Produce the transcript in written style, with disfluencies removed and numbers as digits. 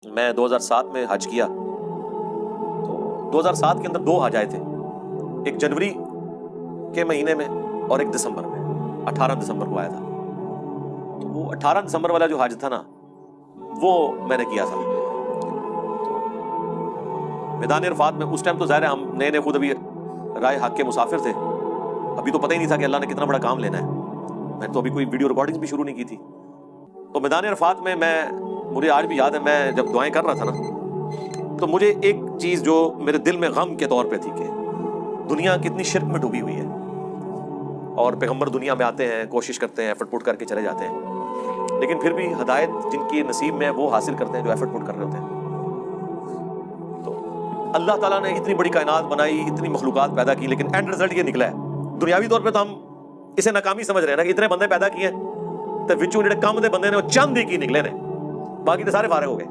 मैं 2007 में हज किया, तो 2007 के अंदर 2 हज आए थे, एक जनवरी के महीने में और एक दिसंबर में, 18 दिसंबर को आया था। तो वो 18 दिसंबर वाला जो हज था ना, वो मैंने किया था। मैदान अरफात में उस टाइम तो ज़ाहिर है हम नए खुद अभी राय हक के मुसाफिर थे, अभी तो पता ही नहीं था कि अल्लाह ने कितना बड़ा काम लेना है। मैंने तो अभी कोई वीडियो रिकॉर्डिंग भी शुरू नहीं की थी। तो मैदान अरफात में मुझे आज भी याद है, मैं जब दुआएं कर रहा था ना, तो मुझे एक चीज़ जो मेरे दिल में गम के तौर पे थी कि दुनिया कितनी शिर्क में डूबी हुई है, और पैगंबर दुनिया में आते हैं, कोशिश करते हैं, एफर्ट पुट करके चले जाते हैं, लेकिन फिर भी हिदायत जिनकी नसीब में वो हासिल करते हैं जो एफर्ट पुट कर रहे होते हैं। तो अल्लाह ताला ने इतनी बड़ी कायनात बनाई, इतनी मखलूकात पैदा की, लेकिन एंड रिजल्ट ये निकला है। दुनियावी तौर पे तो हम इसे नाकामी समझ रहे हैं ना कि इतने बंदे पैदा किए, तो विचू ਜਿਹੜੇ ਕੰਮ ਦੇ ਬੰਦੇ ਨੇ ਉਹ ਚੰਦ ਹੀ ਕੀ ਨਿਕਲੇ ਨੇ, बाकी तो सारे फारे हो गए।